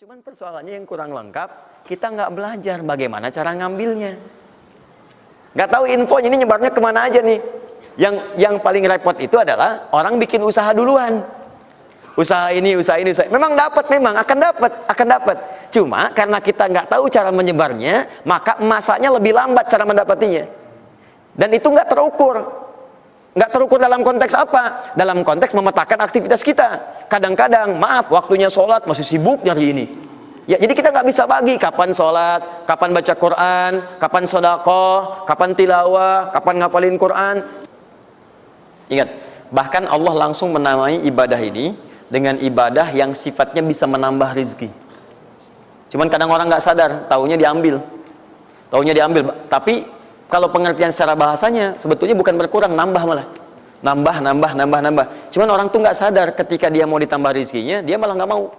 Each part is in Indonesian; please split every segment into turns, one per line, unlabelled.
Cuman persoalannya yang kurang lengkap, kita nggak belajar bagaimana cara ngambilnya. Nggak tahu infonya ini nyebarnya kemana aja nih. Yang paling repot itu adalah orang bikin usaha duluan. Usaha ini. Memang akan dapat. Cuma karena kita nggak tahu cara menyebarnya, maka masanya lebih lambat cara mendapatinya. Dan itu nggak terukur. Nggak terukur dalam konteks apa? Dalam konteks memetakan aktivitas kita. Kadang-kadang, maaf, waktunya sholat masih sibuk nyari ini. Ya, jadi kita nggak bisa bagi kapan sholat, kapan baca Quran, kapan sedekah, kapan tilawah, kapan ngapalin Quran. Ingat, bahkan Allah langsung menamai ibadah ini dengan ibadah yang sifatnya bisa menambah rezeki. Cuman kadang orang nggak sadar, taunya diambil. Tapi kalau pengertian secara bahasanya sebetulnya bukan berkurang, nambah malah. Nambah. Cuman orang tuh nggak sadar ketika dia mau ditambah rezekinya, dia malah nggak mau.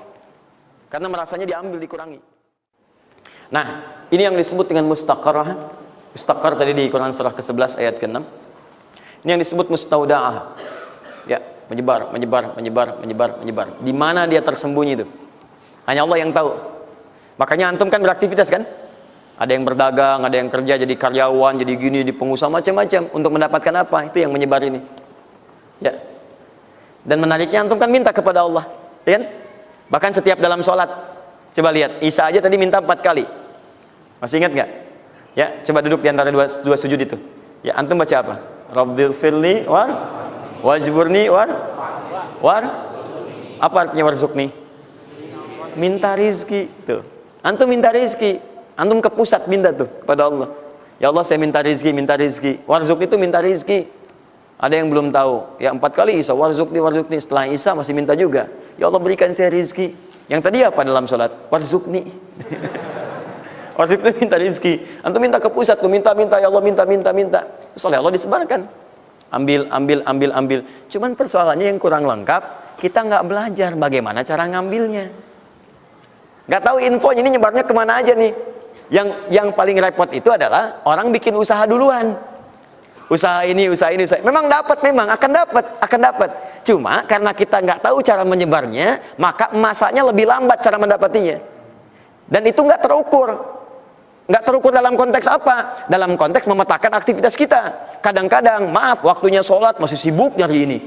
Karena merasanya diambil, dikurangi. Nah, ini yang disebut dengan mustaqarrah. Mustaqar tadi di Quran surah ke-11 ayat ke-6. Ini yang disebut mustauda'ah. Ya, menyebar. Di mana dia tersembunyi itu? Hanya Allah yang tahu. Makanya antum kan beraktivitas kan? Ada yang berdagang, ada yang kerja jadi karyawan, jadi gini, di pengusaha macam-macam untuk mendapatkan apa? Itu yang menyebar ini. Ya. Dan menariknya antum kan minta kepada Allah, ya kan? Bahkan setiap dalam sholat. Coba lihat, Isa aja tadi minta 4 kali. Masih ingat nggak? Ya, coba duduk di antara dua sujud itu. Ya, antum baca apa? Rabbighfirli wajburni apa artinya warzuqni? Minta rizki. Tuh. Antum minta rizki. Antum ke pusat minta tuh kepada Allah. Ya Allah, saya minta rizki. Warzuq itu minta rizki. Ada yang belum tahu. Ya 4 kali Isa, warzuqni. Setelah Isa masih minta juga. Ya Allah, berikan saya rizki. Yang tadi apa dalam sholat? Warzuqni. Warzuq itu minta rizki. Antum minta ke pusat tuh, minta. Ya Allah, minta. Soalnya Allah disebarkan. Ambil. Cuman persoalannya yang kurang lengkap, kita nggak belajar bagaimana cara ngambilnya. Nggak tahu infonya ini nyebarnya kemana aja nih. Yang paling repot itu adalah orang bikin usaha duluan. Usaha ini. Memang akan dapat. Cuma karena kita nggak tahu cara menyebarnya, maka masanya lebih lambat cara mendapatinya. Dan itu nggak terukur. Nggak terukur dalam konteks apa? Dalam konteks memetakan aktivitas kita. Kadang-kadang, maaf, waktunya sholat masih sibuk nyari ini.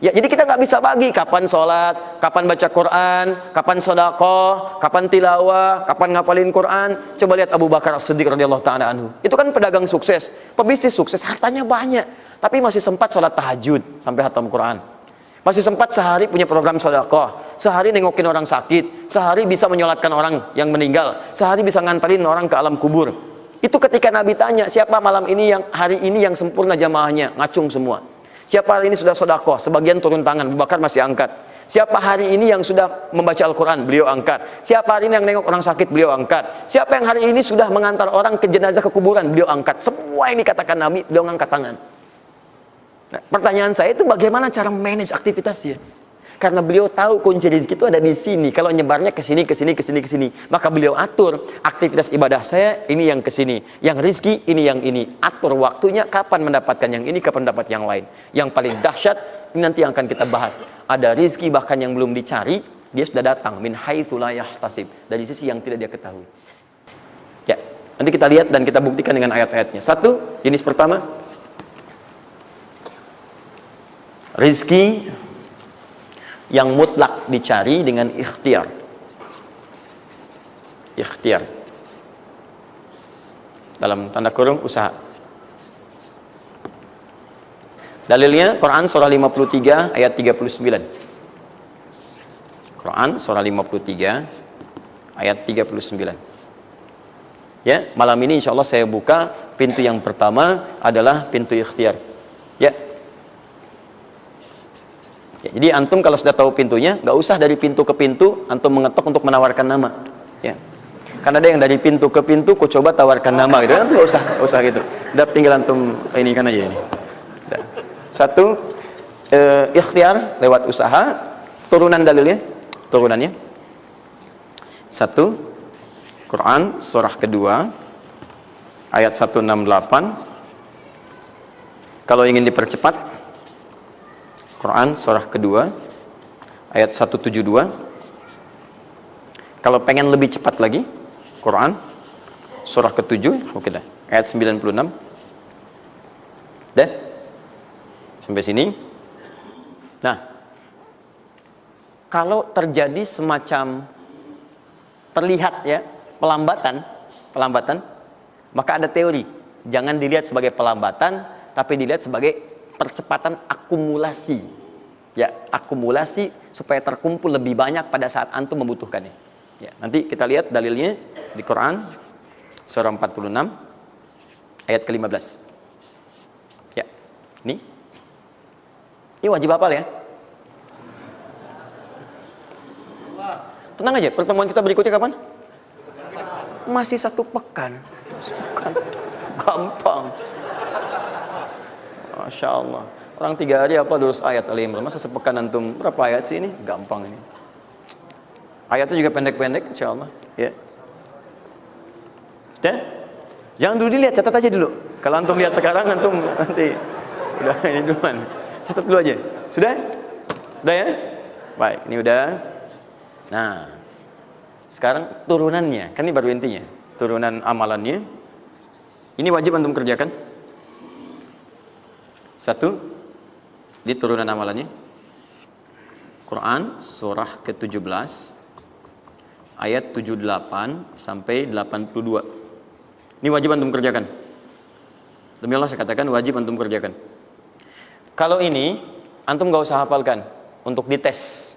Ya, jadi kita nggak bisa bagi kapan sholat, kapan baca Quran, kapan sedekah, kapan tilawah, kapan ngapalin Quran. Coba lihat Abu Bakar As-Siddiq radhiyallahu ta'ala anhu. Itu kan pedagang sukses, pebisnis sukses, hartanya banyak, tapi masih sempat sholat tahajud sampai khatam Quran. Masih sempat sehari punya program sedekah, sehari nengokin orang sakit, sehari bisa menyolatkan orang yang meninggal, sehari bisa nganterin orang ke alam kubur. Itu ketika Nabi tanya, siapa malam ini hari ini yang sempurna jamaahnya, ngacung semua. Siapa hari ini sudah sedekah, sebagian turun tangan, Abu Bakar masih angkat. Siapa hari ini yang sudah membaca Al-Quran, beliau angkat. Siapa hari ini yang nengok orang sakit, beliau angkat. Siapa yang hari ini sudah mengantar orang ke jenazah ke kuburan, beliau angkat. Semua yang dikatakan Nabi, beliau angkat tangan. Nah, pertanyaan saya itu bagaimana cara manage aktivitasnya? Karena beliau tahu kunci rezeki itu ada di sini. Kalau nyebarnya ke sini. Maka beliau atur aktivitas ibadah saya ini yang ke sini. Yang rezeki ini yang ini. Atur waktunya kapan mendapatkan yang ini, kapan dapat yang lain. Yang paling dahsyat ini nanti yang akan kita bahas. Ada rezeki bahkan yang belum dicari, dia sudah datang min haitsu la yahtasib, dari sisi yang tidak dia ketahui. Ya, nanti kita lihat dan kita buktikan dengan ayat-ayatnya. Satu, jenis pertama, rezeki yang mutlak dicari dengan ikhtiar. Dalam tanda kurung usaha. Dalilnya Quran surah 53 ayat 39. Quran surah 53 ayat 39. Ya, malam ini insya Allah saya buka pintu yang pertama adalah pintu ikhtiar. Ya. Jadi antum kalau sudah tahu pintunya, nggak usah dari pintu ke pintu antum mengetok untuk menawarkan nama, ya. Karena ada yang dari pintu ke pintu, kok coba tawarkan nama gitu, nggak usah gitu. Udah tinggal antum ini kan aja ini. Udah. Satu, ikhtiar lewat usaha. Turunannya. Satu, Quran surah kedua ayat 168. Kalau ingin dipercepat, Quran surah kedua ayat 172. Kalau pengen lebih cepat lagi, Quran surah ke-7, oke dah, ayat 96. Dah? Sampai sini. Nah, kalau terjadi semacam terlihat ya pelambatan, maka ada teori. Jangan dilihat sebagai pelambatan, tapi dilihat sebagai percepatan akumulasi. Ya, akumulasi supaya terkumpul lebih banyak pada saat antum membutuhkannya. Ya, nanti kita lihat dalilnya di Quran surah 46 ayat ke-15. Ya, ini wajib hafal ya. Tenang aja, pertemuan kita berikutnya kapan? Masih 1 pekan. Gampang. Masya Allah. Orang 3 hari apa 200 ayat Al-Imran. Masa sepekan antum berapa ayat sih ini? Gampang ini. Ayatnya juga pendek-pendek, insya Allah. Ya. Sudah? Jangan dulu dilihat, catat aja dulu. Kalau antum lihat sekarang, antum nanti udah ini duluan. Catat dulu aja. Sudah? Udah ya? Baik, ini udah. Nah, sekarang turunannya, kan ini baru intinya. Turunan amalannya. Ini wajib antum kerjakan. 1, di turunan amalannya. Quran surah ke-17 ayat 78 sampai 82. Ini wajib antum kerjakan. Demi Allah saya katakan wajib antum kerjakan. Kalau ini antum gak usah hafalkan untuk dites.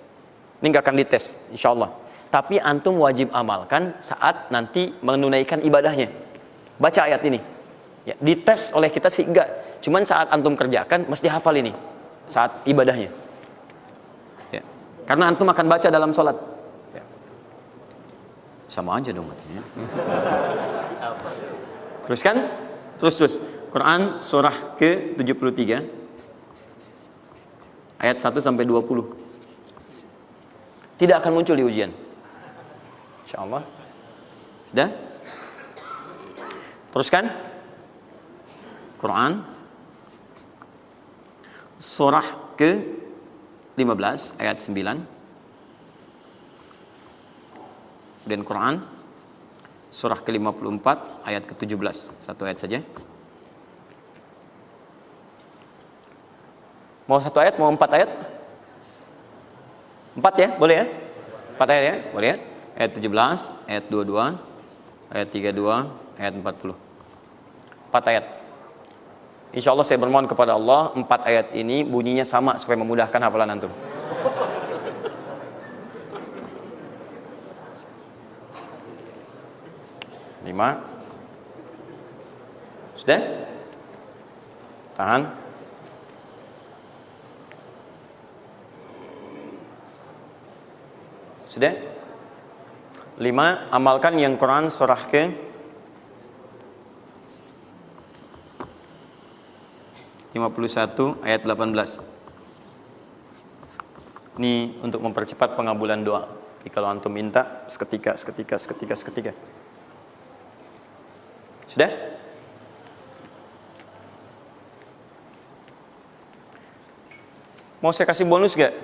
Ini gak akan dites, insya Allah. Tapi antum wajib amalkan saat nanti menunaikan ibadahnya. Baca ayat ini. Ya, dites oleh kita sih enggak. Cuman saat antum kerjakan mesti hafal ini saat ibadahnya. Ya. Karena antum akan baca dalam sholat. Ya. Sama aja dong katanya. Teruskan. Terus. Quran surah ke-73 ayat 1 sampai 20. Tidak akan muncul di ujian. Insyaallah. Dah? Teruskan. Quran surah ke-15 ayat 9. Dan Quran surah ke-54 ayat ke-17. 1 ayat saja. Mau 1 ayat, mau 4 ayat? 4 ya, boleh ya? 4 ayat ya, boleh ya? Ayat 17, ayat 22, ayat 32, ayat 40. 4 ayat. Insya Allah saya bermohon kepada Allah 4 ayat ini bunyinya sama supaya memudahkan hafalan antum. Lima. Sudah? Tahan. Sudah? 5. Amalkan yang Quran surah ke 51 ayat 18. Ini untuk mempercepat pengabulan doa. Jadi kalau antum minta seketika. Sudah? Mau saya kasih bonus gak?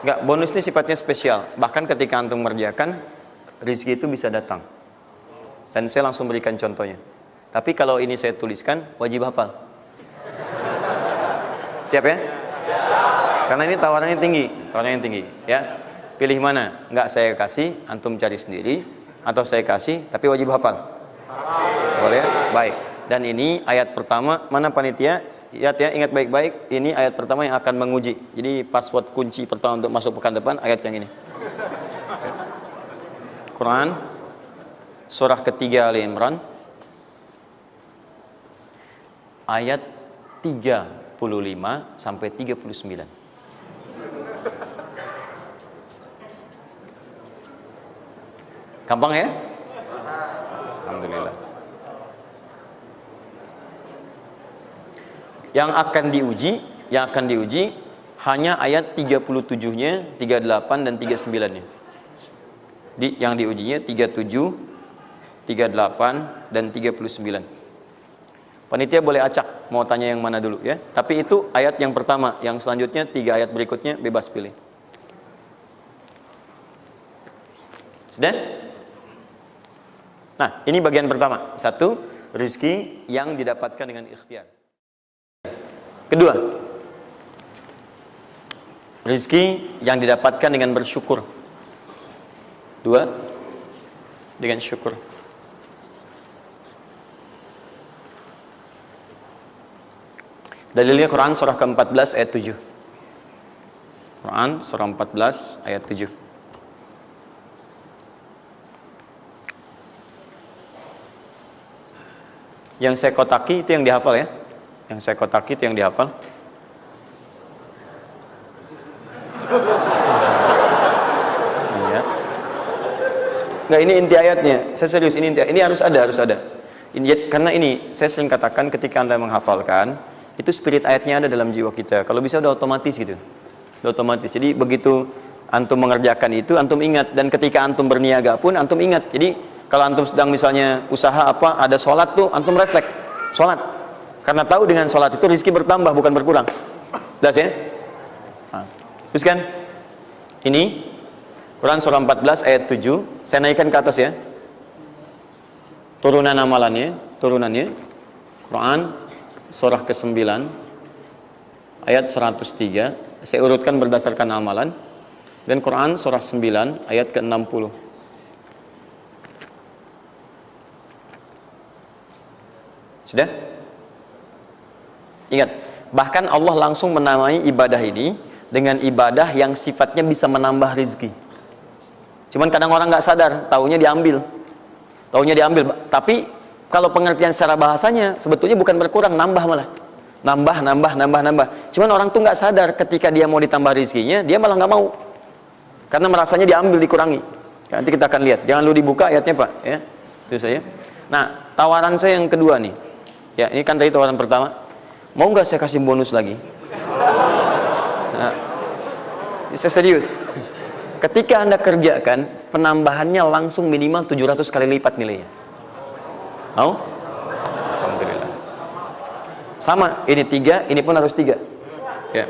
Enggak, bonus ini sifatnya spesial. Bahkan ketika antum mengerjakan, rezeki itu bisa datang. Dan saya langsung berikan contohnya. Tapi kalau ini saya tuliskan, wajib hafal. Siap ya? Karena ini tawarannya tinggi, ya. Pilih mana? Enggak saya kasih, antum cari sendiri, atau saya kasih, tapi wajib hafal. Boleh ya? Baik. Dan ini ayat pertama, mana panitia? Lihat ya, ingat baik-baik, ini ayat pertama yang akan menguji. Jadi password kunci pertama untuk masuk pekan depan, ayat yang ini. Quran, surah ketiga Al-Imran, ayat 35 sampai 39. Gampang ya? Alhamdulillah. Yang akan diuji hanya ayat 37-nya, 38 dan 39-nya. Yang diujinya 37, 38 dan 39. Panitia boleh acak mau tanya yang mana dulu ya. Tapi itu ayat yang pertama, yang selanjutnya 3 ayat berikutnya bebas pilih. Sudah? Nah, ini bagian pertama. Satu, rizki yang didapatkan dengan ikhtiar. Kedua, rizki yang didapatkan dengan bersyukur. Dua, dengan syukur. Dalilnya Quran surah ke-14 ayat 7. Quran surah 14 ayat 7. Yang saya kotaki itu yang dihafal ya. Yang saya kotaki itu yang dihafal. Iya. Enggak, ini inti ayatnya. Saya serius, ini inti. Ini harus ada. Ini, karena ini saya sering katakan ketika Anda menghafalkan, itu spirit ayatnya ada dalam jiwa kita. Kalau bisa udah otomatis gitu. Udah otomatis. Jadi begitu antum mengerjakan itu, antum ingat. Dan ketika antum berniaga pun, antum ingat. Jadi kalau antum sedang misalnya usaha apa, ada sholat tuh, antum refleks sholat. Karena tahu dengan sholat itu rezeki bertambah, bukan berkurang. Jelas ya? Nah, teruskan. Ini Quran surah 14 ayat 7. Saya naikkan ke atas ya. Turunan turunannya. Quran surah ke-9 ayat 103. Saya urutkan berdasarkan amalan. Dan Quran surah 9 ayat ke-60. Sudah? Ingat, bahkan Allah langsung menamai ibadah ini dengan ibadah yang sifatnya bisa menambah rezeki. Cuman kadang orang nggak sadar, taunya diambil. Tapi kalau pengertian secara bahasanya sebetulnya bukan berkurang, nambah malah. Nambah. Cuman orang tuh nggak sadar ketika dia mau ditambah rezekinya, dia malah nggak mau. Karena merasanya diambil, dikurangi. Nanti kita akan lihat. Jangan lu dibuka ayatnya, Pak, ya. Itu saya. Nah, tawaran saya yang kedua nih. Ya, ini kan tadi tawaran pertama. Mau nggak saya kasih bonus lagi? Nah, saya serius. Ketika Anda kerjakan, penambahannya langsung minimal 700 kali lipat nilainya. Mau? Alhamdulillah. Sama, ini 3, ini pun harus 3. Ya.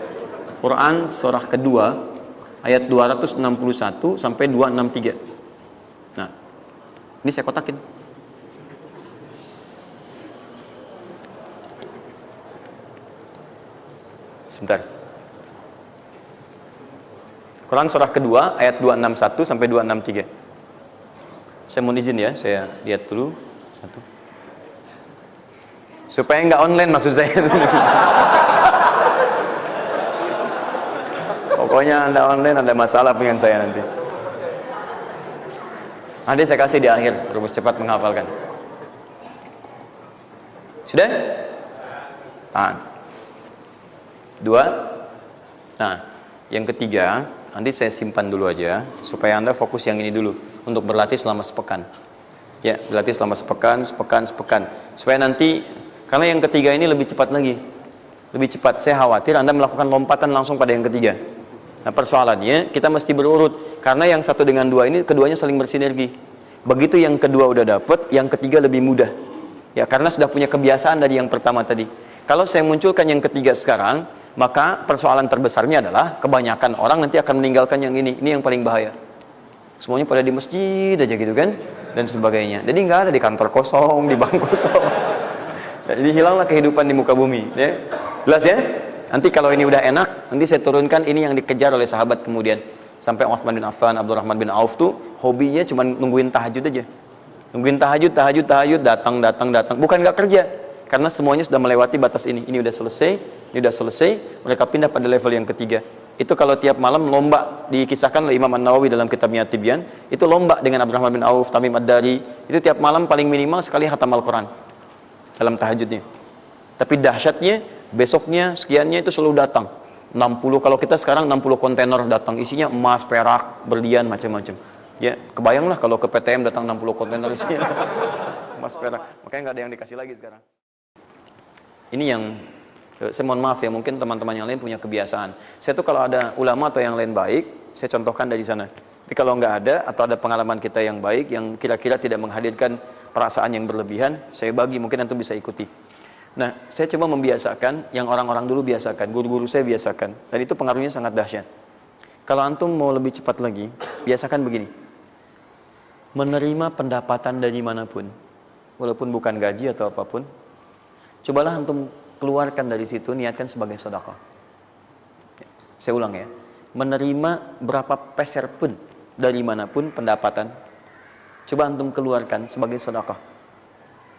Quran surah kedua ayat 261 sampai 263. Nah, ini saya kotakin. Sebentar. Quran surah kedua ayat 261 sampai 263. Saya mohon izin ya, saya lihat dulu satu. Supaya nggak online maksud saya. Pokoknya Anda online ada masalah dengan saya nanti. Nanti saya kasih di akhir, rumus cepat menghafalkan. Sudah? Tahan. 2. Nah, yang ketiga, nanti saya simpan dulu aja supaya Anda fokus yang ini dulu untuk berlatih selama sepekan. Ya, berlatih selama sepekan. Supaya nanti, karena yang ketiga ini lebih cepat lagi. Lebih cepat. Saya khawatir Anda melakukan lompatan langsung pada yang ketiga. Nah, persoalannya kita mesti berurut karena yang satu dengan dua ini keduanya saling bersinergi. Begitu yang kedua udah dapet, yang ketiga lebih mudah. Ya, karena sudah punya kebiasaan dari yang pertama tadi. Kalau saya munculkan yang ketiga sekarang, maka persoalan terbesarnya adalah kebanyakan orang nanti akan meninggalkan yang ini yang paling bahaya. Semuanya pada di masjid aja gitu kan, dan sebagainya. Jadi nggak ada di kantor kosong, di bank kosong. Jadi hilanglah kehidupan di muka bumi. Ya. Jelas ya? Nanti kalau ini udah enak, nanti saya turunkan ini yang dikejar oleh sahabat kemudian. Sampai Utsman bin Affan, Abdurrahman bin Auf tuh hobinya cuma nungguin tahajud aja. Nungguin tahajud, datang. Bukan nggak kerja. Karena semuanya sudah melewati batas ini. Ini udah selesai, mereka pindah pada level yang ketiga. Itu kalau tiap malam lomba, dikisahkan oleh Imam An-Nawawi dalam kitabnya Tibyan, itu lomba dengan Abdurrahman bin Auf, Tamim Ad-Dari, itu tiap malam paling minimal sekali khatam Al-Quran dalam tahajudnya. Tapi dahsyatnya, besoknya, sekiannya itu selalu datang. 60, kalau kita sekarang 60 kontainer datang, isinya emas, perak, berlian, macam-macam. Ya, kebayanglah kalau ke PTM datang 60 kontainer isinya emas, perak. Makanya nggak ada yang dikasih lagi sekarang. Ini yang saya mohon maaf ya, mungkin teman-teman yang lain punya kebiasaan. Saya tuh kalau ada ulama atau yang lain baik, saya contohkan dari sana. Tapi kalau nggak ada atau ada pengalaman kita yang baik yang kira-kira tidak menghadirkan perasaan yang berlebihan, saya bagi, mungkin antum bisa ikuti. Nah, saya coba membiasakan yang orang-orang dulu biasakan, guru-guru saya biasakan, dan itu pengaruhnya sangat dahsyat. Kalau antum mau lebih cepat lagi, biasakan begini. menerima pendapatan dari manapun, walaupun bukan gaji atau apapun, cobalah antum keluarkan dari situ, niatkan sebagai sedekah. Saya ulang ya, menerima berapa peser pun dari manapun pendapatan, coba antum keluarkan sebagai sedekah.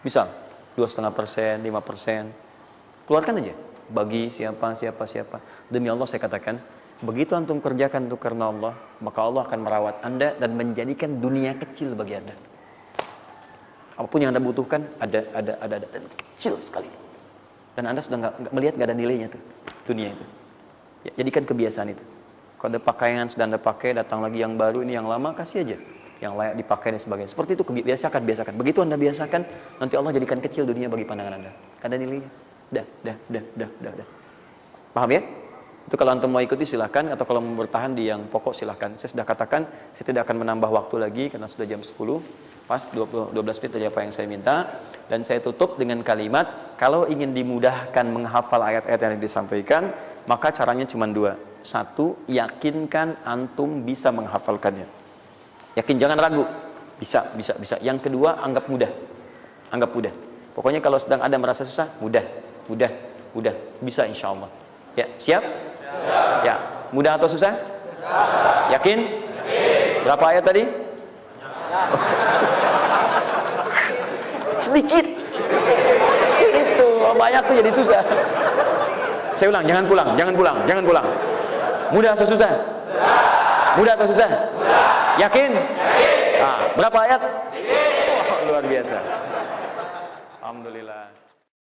Misal 2,5%, 5%, keluarkan aja bagi siapa. Demi Allah saya katakan, begitu antum kerjakan itu karena Allah, maka Allah akan merawat anda dan menjadikan dunia kecil bagi anda. Apapun yang anda butuhkan ada dan kecil sekali. Dan anda sudah nggak melihat, nggak ada nilainya tuh dunia itu. Ya, jadikan kebiasaan itu. Kalau ada pakaian sudah anda pakai, datang lagi yang baru, ini yang lama kasih aja, yang layak dipakai dan sebagainya. Seperti itu biasakan. Begitu anda biasakan, nanti Allah jadikan kecil dunia bagi pandangan anda. Ada nilainya. Dah. Paham ya? Itu kalau antum mau ikuti silahkan, atau kalau mau bertahan di yang pokok silahkan. Saya sudah katakan, saya tidak akan menambah waktu lagi karena sudah jam 10, pas 12 menit dari apa yang saya minta. Dan saya tutup dengan kalimat, kalau ingin dimudahkan menghafal ayat-ayat yang disampaikan, maka caranya cuma dua. Satu, yakinkan antum bisa menghafalkannya. Yakin, jangan ragu. Bisa. Yang kedua, anggap mudah. Pokoknya kalau sedang ada merasa susah, mudah. Bisa insya Allah. Ya, siap? Ya, mudah atau susah? Yakin? Berapa ayat tadi? Sedikit. Itu banyak tuh jadi susah. Saya ulang, jangan pulang. Mudah atau susah? Mudah atau susah? Yakin? Nah, berapa ayat? Oh, luar biasa.